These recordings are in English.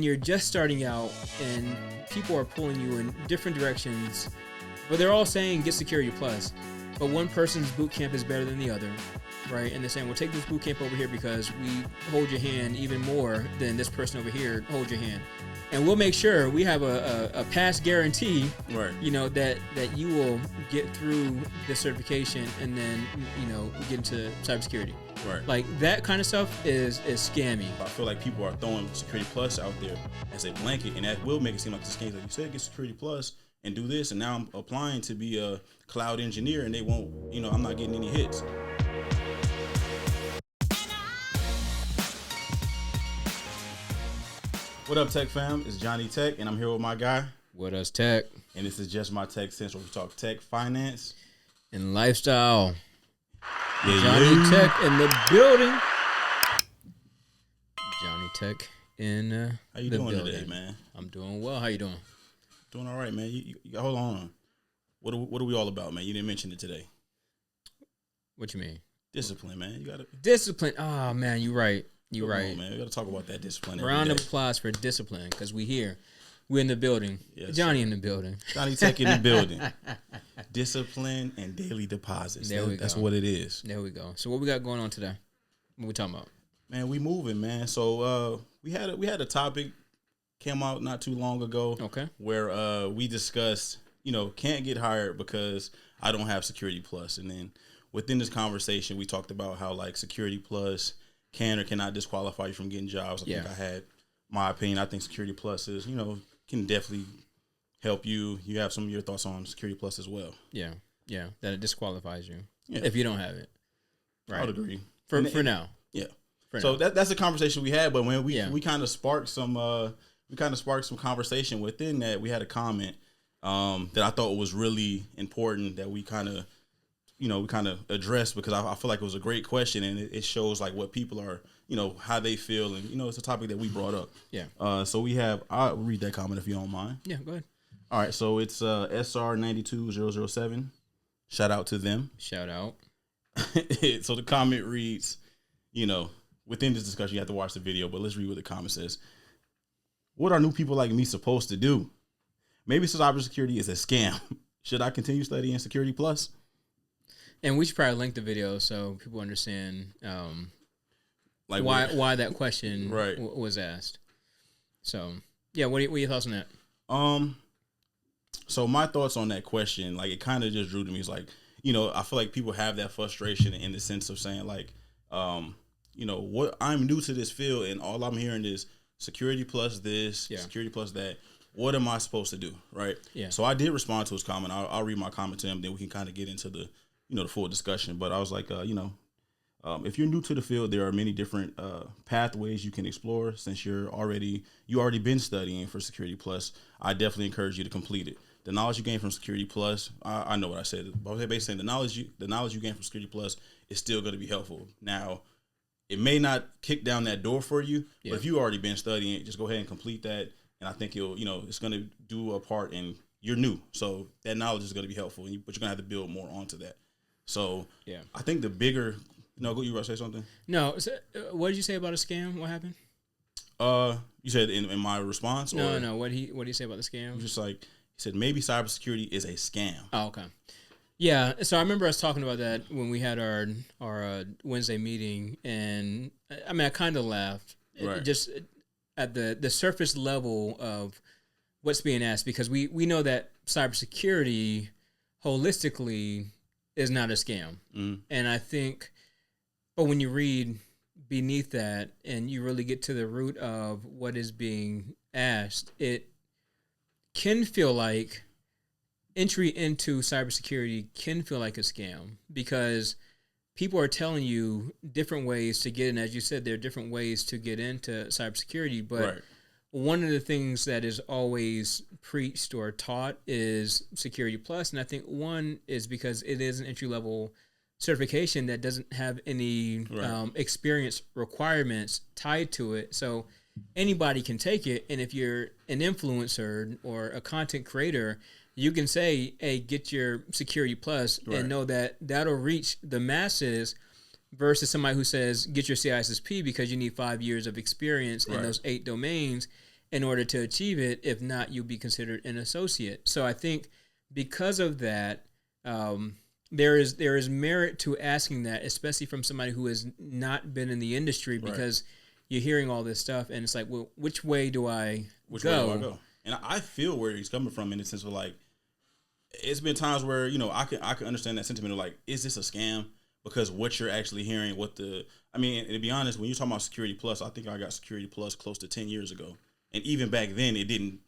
You're just starting out and people are pulling you in different directions, but they're all saying get Security Plus, but one person's boot camp is better than the other, right? And they're saying, well, take this boot camp over here because we hold your hand even more than this person over here holds your hand. And we'll make sure we have a pass guarantee, right? You know, that you will get through the certification and then, you know, get into cybersecurity. Right. Like that kind of stuff is scammy. I feel like people are throwing Security Plus out there as a blanket, and that will make it seem like it's a scam. Like you said, get Security Plus and do this, and now I'm applying to be a cloud engineer, and they won't, you know, I'm not getting any hits. What up, Tech fam? It's JohnnieTech, and I'm here with my guy. WillDoesTech. And this is JustMyTechCents, where we talk tech, finance, and lifestyle. Yeah, JohnnieTech in the building. JohnnieTech in how you the doing building. today, man? I'm doing well. How you doing? Doing all right, man. You hold on. What are we all about, man? You didn't mention it today. What you mean? Discipline, man. You gotta discipline. Oh man, you right. You Come right, on, man. We gotta talk about that discipline. Round of applause for discipline because we here. We're in the building. Yes, Johnny sir. in the building. JohnnieTech in the building. Discipline and daily deposits. That's what it is. There we go. So what we got going on today? What we talking about? Man, we moving, man. So we had a topic came out not too long ago. Okay. Where we discussed, you know, can't get hired because I don't have Security Plus. And then within this conversation, we talked about how like Security Plus can or cannot disqualify you from getting jobs. I think I had my opinion. I think Security Plus is, you know, can definitely help you. You have some of your thoughts on Security Plus as well. Yeah. Yeah. That it disqualifies you if you don't have it. Right. I would agree. For now. Yeah. For so now. That's the conversation we had. But when we kind of sparked some conversation within that. We had a comment that I thought was really important that we kind of addressed because I feel like it was a great question and it shows like what people are, you know, how they feel. And, you know, it's a topic that we brought up. Yeah. So I'll read that comment if you don't mind. Yeah, go ahead. All right. So it's SR92007. Shout out to them. Shout out. So the comment reads, you know, within this discussion, you have to watch the video, but let's read what the comment says. What are new people like me supposed to do? Maybe cybersecurity is a scam. Should I continue studying Security Plus? And we should probably link the video so people understand like why that question right. Was asked. So, yeah, what are your thoughts on that? So my thoughts on that question, like it kind of just drew to me. It's like, you know, I feel like people have that frustration in the sense of saying like, you know, what I'm new to this field and all I'm hearing is Security Plus this, Security Plus that. What am I supposed to do, right? Yeah. So I did respond to his comment. I'll read my comment to him, then we can kind of get into the, you know, the full discussion. But I was like, you know, if you're new to the field, there are many different pathways you can explore. Since you already been studying for Security Plus, I definitely encourage you to complete it. The knowledge you gain from Security Plus, I know what I said, but I was basically saying the knowledge you gain from Security Plus is still going to be helpful. Now, it may not kick down that door for you, but if you already been studying, just go ahead and complete that. And I think it's going to do a part, and you're new, so that knowledge is going to be helpful. But you're going to have to build more onto that. So I think the bigger, you were going to say something? No. So, what did you say about a scam? What happened? You said in my response? No. What did he say about the scam? Just like, he said, maybe cybersecurity is a scam. Oh, okay. Yeah. So I remember us talking about that when we had our Wednesday meeting, and I mean, I kind of laughed. Right. Just at the surface level of what's being asked, because we know that cybersecurity holistically is not a scam. Mm. And I think, but when you read beneath that and you really get to the root of what is being asked, it can feel like entry into cybersecurity can feel like a scam because people are telling you different ways to get in. As you said, there are different ways to get into cybersecurity, but one of the things that is always preached or taught is Security Plus, and I think one is because it is an entry-level certification that doesn't have any experience requirements tied to it, so anybody can take it, and if you're an influencer or a content creator, you can say, hey, get your Security Plus and know that that'll reach the masses versus somebody who says, get your CISSP because you need 5 years of experience in those 8 domains. in order to achieve it. If not, you'll be considered an associate. So I think because of that, there is merit to asking that, especially from somebody who has not been in the industry, because you're hearing all this stuff and it's like, well, which way do I go? And I feel where he's coming from in the sense of like, it's been times where, you know, I can understand that sentiment of like, is this a scam? Because what you're actually hearing, and to be honest, when you're talking about Security Plus, I think I got Security Plus close to 10 years ago. And even back then, it didn't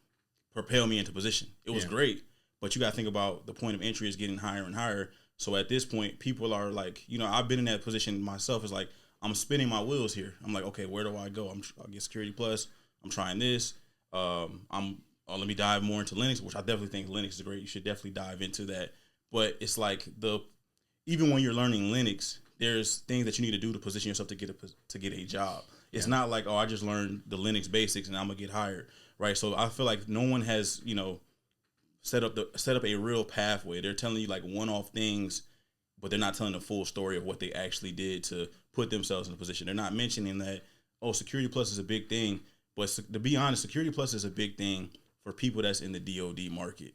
propel me into position. It was great, but you got to think about the point of entry is getting higher and higher. So at this point, people are like, you know, I've been in that position myself. It's like, I'm spinning my wheels here. I'm like, okay, where do I go? I'll get Security Plus. I'm trying this. Let me dive more into Linux, which I definitely think Linux is great. You should definitely dive into that. But it's like even when you're learning Linux, there's things that you need to do to position yourself to get a job. It's not like, oh, I just learned the Linux basics and I'm gonna get hired, right? So I feel like no one has, you know, set up a real pathway. They're telling you like one-off things, but they're not telling the full story of what they actually did to put themselves in a position. They're not mentioning that, oh, Security Plus is a big thing, but to be honest, Security Plus is a big thing for people that's in the DoD market,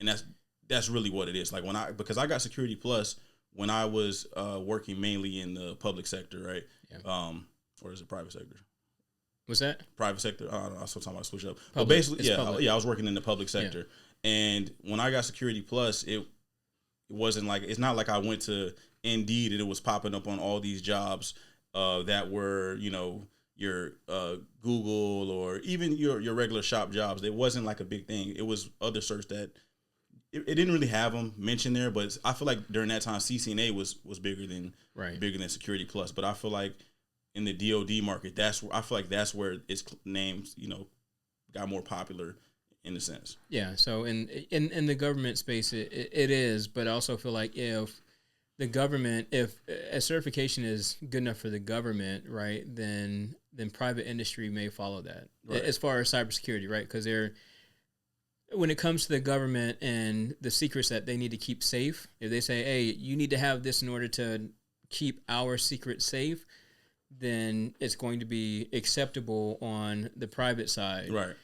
and that's really what it is. Like because I got Security Plus when I was working mainly in the public sector, right? Yeah. Or is it private sector? What's that? Private sector. I don't know. Sometimes I switch up. Public. But basically, Public. I was working in the public sector, and when I got Security Plus, it wasn't like, it's not like I went to Indeed and it was popping up on all these jobs that were, you know, your Google or even your regular shop jobs. It wasn't like a big thing. It was other certs that it didn't really have them mentioned there. But I feel like during that time, CCNA was bigger than Security Plus. But I feel like in the DoD market, that's where its names, you know, got more popular in a sense. Yeah. So in the government space, it is, but I also feel like if a certification is good enough for the government, right, then private industry may follow that as far as cybersecurity, right? Because when it comes to the government and the secrets that they need to keep safe, if they say, hey, you need to have this in order to keep our secrets safe, then it's going to be acceptable on the private side. Right.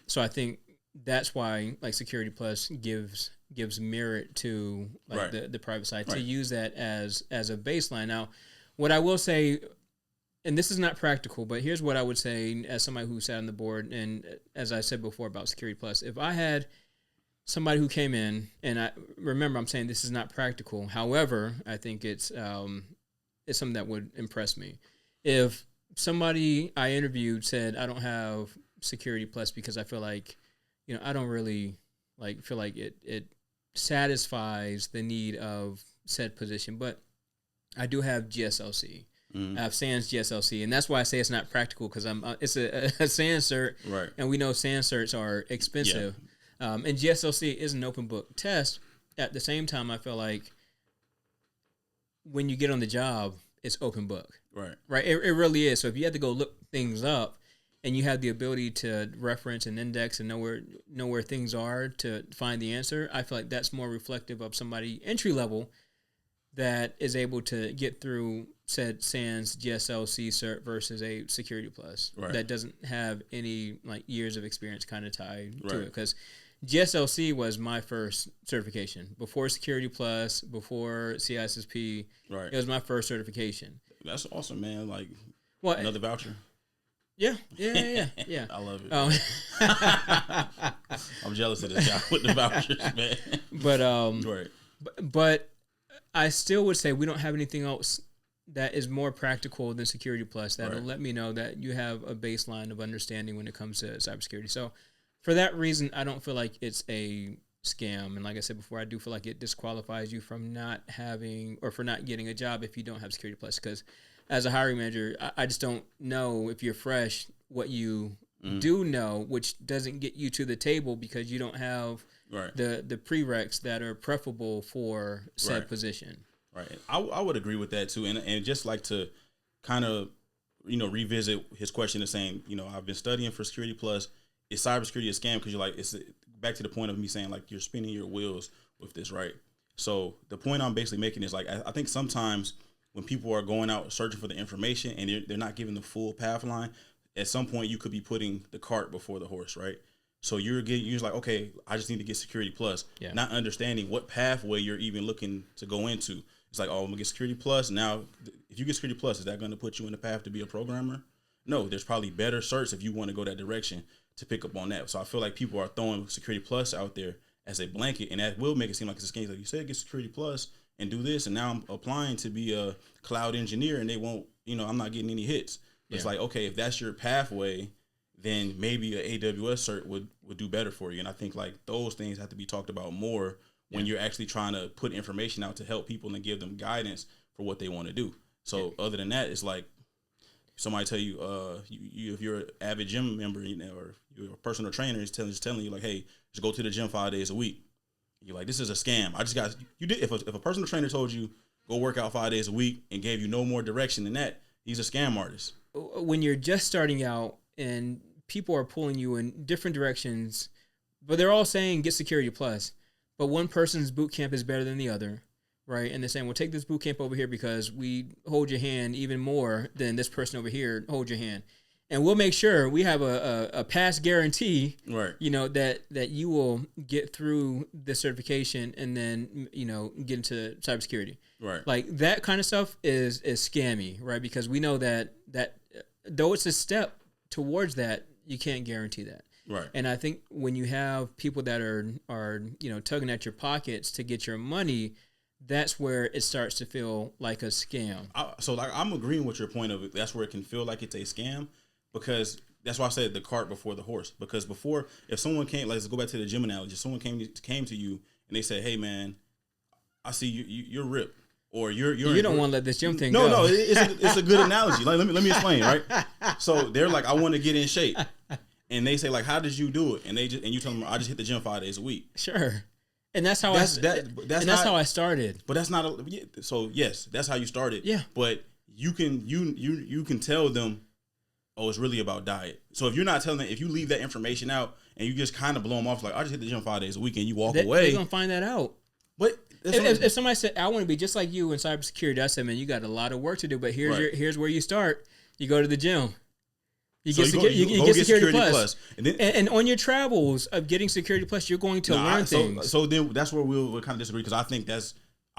So I think that's why like Security Plus gives merit to like the private side to use that as a baseline. Now, what I will say, and this is not practical, but here's what I would say as somebody who sat on the board, and as I said before about Security Plus, if I had somebody who came in, and I'm saying this is not practical. However, I think it's something that would impress me. If somebody I interviewed said, I don't have Security Plus because I feel like, you know, I don't really feel like it satisfies the need of said position, but I do have GSLC. I have SANS GSLC, and that's why I say it's not practical, because it's a SANS cert, right? And we know SANS certs are expensive, and GSLC is an open book test. At the same time, I feel like when you get on the job, it's open book, right? It really is. So if you had to go look things up, and you have the ability to reference and index and know where things are to find the answer, I feel like that's more reflective of somebody entry level that is able to get through said SANS GSLC cert versus a Security Plus that doesn't have any like years of experience kind of tied to it. Because GSLC was my first certification before Security Plus, before CISSP. It was my first certification. That's awesome, man. Like, another voucher. Yeah. I love it. I'm jealous of this guy with the vouchers, man. But I still would say we don't have anything else that is more practical than Security Plus that'll let me know that you have a baseline of understanding when it comes to cybersecurity. So for that reason, I don't feel like it's a scam. And like I said before, I do feel like it disqualifies you from not having or for not getting a job if you don't have Security Plus. Because as a hiring manager, I just don't know if you're fresh what you do know, which doesn't get you to the table because you don't have the prereqs that are preferable for said position. Right. I would agree with that too. And just like to kind of, you know, revisit his question of saying, you know, I've been studying for Security Plus. Is cybersecurity a scam? Because you're like, it's back to the point of me saying like you're spinning your wheels with this, right? So the point I'm basically making is like, I think sometimes when people are going out searching for the information and they're not given the full path line, at some point you could be putting the cart before the horse, right? So you're like, okay, I just need to get Security Plus, not understanding what pathway you're even looking to go into. It's like, oh, I'm gonna get Security Plus. Now, if you get Security Plus, is that going to put you in the path to be a programmer? No, there's probably better certs if you want to go that direction to pick up on that. So I feel like people are throwing Security Plus out there as a blanket, and that will make it seem like it's a scam. Like you said, get Security Plus and do this, and now I'm applying to be a cloud engineer, and they won't, I'm not getting any hits. It's like, okay, if that's your pathway, then maybe an AWS cert would do better for you. And I think like those things have to be talked about more when you're actually trying to put information out to help people and give them guidance for what they want to do. So other than that, it's like somebody tell you, if you're an avid gym member, or you're a personal trainer, is telling you like, hey, just go to the gym 5 days a week. You're like, this is a scam. If a personal trainer told you go work out 5 days a week and gave you no more direction than that, he's a scam artist. When you're just starting out and people are pulling you in different directions, but they're all saying get Security Plus, but one person's boot camp is better than the other, right? And they're saying, well, take this boot camp over here because we hold your hand even more than this person over here hold your hand. And we'll make sure we have a pass guarantee, right? That you will get through the certification and then, get into cybersecurity. Right. Like that kind of stuff is scammy, right? Because we know that though it's a step towards that, you can't guarantee that. Right. And I think when you have people that are tugging at your pockets to get your money, that's where it starts to feel like a scam. I'm agreeing with your point of it. That's where it can feel like it's a scam, because that's why I said the cart before the horse. Because before, if someone came, let's go back to the gym analogy. Someone came to you and they said, "Hey man, I see you're ripped." Or you don't want to let this gym thing go. No, it's a good analogy. Like, let me explain, right? So they're like, I want to get in shape, and they say like, how did you do it? And you tell them, I just hit the gym 5 days a week. Sure, and that's how that's how I started. But that's not so. Yes, that's how you started. Yeah, but you can tell them, oh, it's really about diet. So if you're not telling them, if you leave that information out and you just kind of blow them off, like I just hit the gym 5 days a week, and you walk away, they're gonna find that out. But if somebody said, I want to be just like you in cybersecurity, I said, man, you got a lot of work to do, but here's where you start. You go to the gym. You get Security Plus. And on your travels of getting Security Plus, you're going to learn things. So then that's where we'll kind of disagree, because I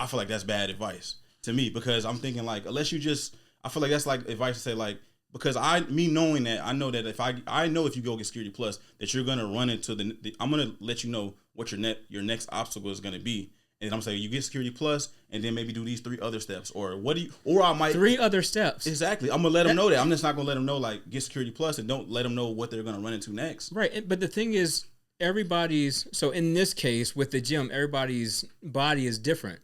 feel like that's bad advice to me, because I'm thinking like, I feel like that's like advice to say like, because knowing that, I know that if you go get Security Plus, that you're going to run into I'm going to let you know what your next obstacle is going to be. And I'm saying you get Security Plus, and then maybe do these 3 other steps, or I might 3 other steps. Exactly. I'm gonna let them know that. I'm just not gonna let them know like get Security Plus, and don't let them know what they're gonna run into next. Right. But the thing is, so in this case with the gym, everybody's body is different,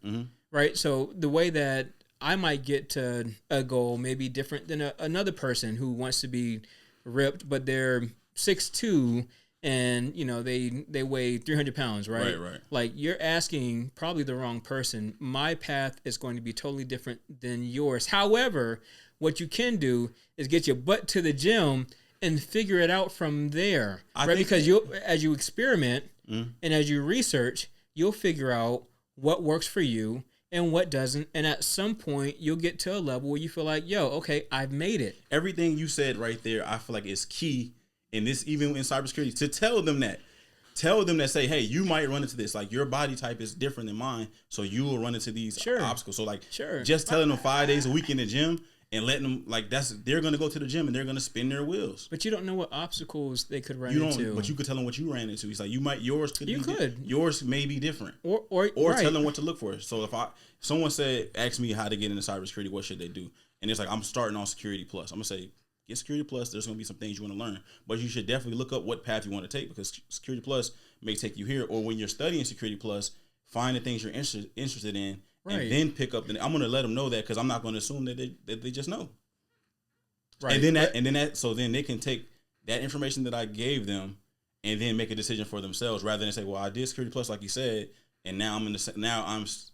right? So the way that I might get to a goal may be different than another person who wants to be ripped, but they're 6'2". And they weigh 300 pounds, right? Right. Like you're asking probably the wrong person. My path is going to be totally different than yours. However, what you can do is get your butt to the gym and figure it out from there, right? Because as you experiment and as you research, you'll figure out what works for you and what doesn't. And at some point, you'll get to a level where you feel like, yo, okay, I've made it. Everything you said right there, I feel like is key. And this, even in cybersecurity, to tell them that say, hey, you might run into this. Like your body type is different than mine, so you will run into these obstacles. So like, just telling them 5 days a week in the gym and letting them they're going to go to the gym and they're going to spin their wheels. But you don't know what obstacks they could run into. But you could tell them what you ran into. It's like yours may be different, or right. Tell them what to look for. So if someone asked me how to get into cybersecurity, what should they do? And it's like, I'm starting on Security Plus. I'm gonna say, get Security Plus. There's going to be some things you want to learn, but you should definitely look up what path you want to take, because Security Plus may take you here. Or when you're studying Security Plus, find the things you're interested in, and then pick up. I'm going to let them know that, because I'm not going to assume that they just know. Right. So then they can take that information that I gave them and then make a decision for themselves, rather than say, well, I did Security Plus like you said, and now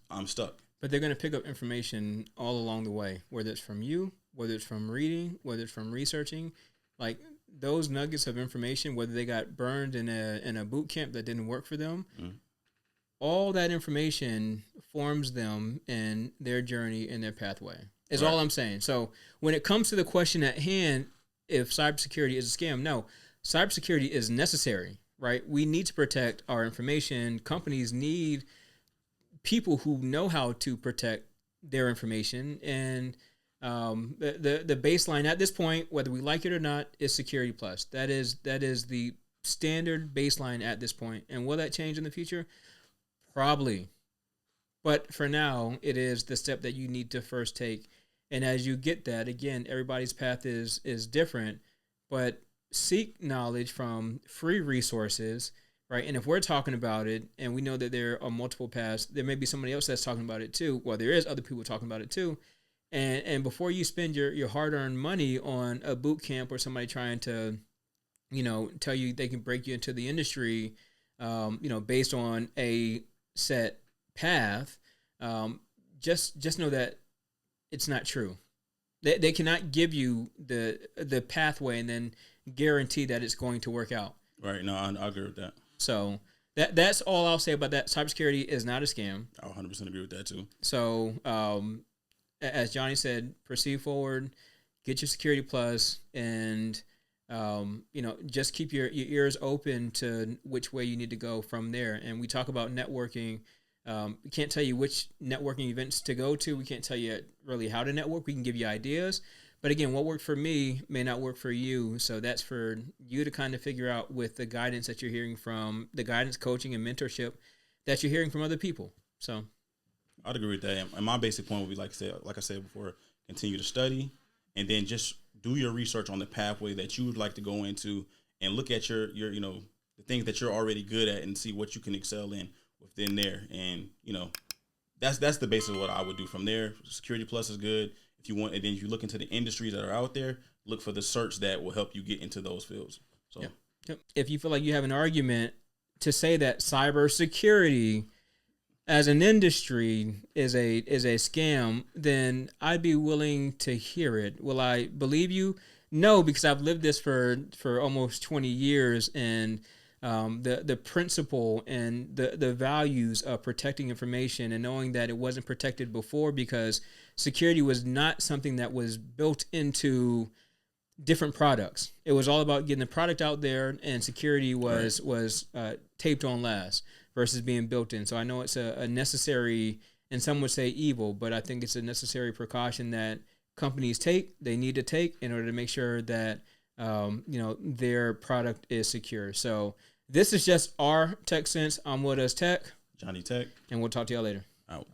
I'm stuck. But they're going to pick up information all along the way, whether it's from you, whether it's from reading, whether it's from researching. Like those nuggets of information, whether they got burned in a boot camp that didn't work for them, all that information forms them in their journey and their pathway, is all I'm saying. So when it comes to the question at hand, if cybersecurity is a scam. No, cybersecurity is necessary, right? We need to protect our information. Companies need people who know how to protect their information. And the baseline at this point, whether we like it or not, is Security Plus. That is the standard baseline at this point. And will that change in the future? Probably. But for now, it is the step that you need to first take. And as you get that, again, everybody's path is different, but seek knowledge from free resources, right? And if we're talking about it and we know that there are multiple paths, there may be somebody else that's talking about it too. Well, there is other people talking about it too. And before you spend your hard-earned money on a boot camp or somebody trying to, tell you they can break you into the industry, based on a set path, just know that it's not true. They cannot give you the pathway and then guarantee that it's going to work out. Right. No, I agree with that. So that's all I'll say about that. Cybersecurity is not a scam. I 100% agree with that too. So as Johnny said, proceed forward, get your Security Plus, and just keep your ears open to which way you need to go from there. And we talk about networking. We can't tell you which networking events to go to. We can't tell you really how to network. We can give you ideas. But again, what worked for me may not work for you. So that's for you to kind of figure out with the guidance that you're hearing from, the guidance, coaching, and mentorship that you're hearing from other people. So I'd agree with that. And my basic point would be, like I said before, continue to study and then just do your research on the pathway that you would like to go into and look at your the things that you're already good at and see what you can excel in within there. And, that's the basis of what I would do from there. Security Plus is good. If you want, and then if you look into the industries that are out there, look for the certs that will help you get into those fields. So, Yep. If you feel like you have an argument to say that cybersecurity as an industry is a scam, then I'd be willing to hear it. Will I believe you? No, because I've lived this for almost 20 years, and the principle and the values of protecting information and knowing that it wasn't protected before because security was not something that was built into different products. It was all about getting the product out there, and security was taped on last versus being built in. So I know it's a necessary, and some would say evil, but I think it's a necessary precaution that companies need to take in order to make sure that their product is secure. So this is just our Tech Sense. I'm WillDoesTech. JohnnieTech. And we'll talk to y'all later. Out.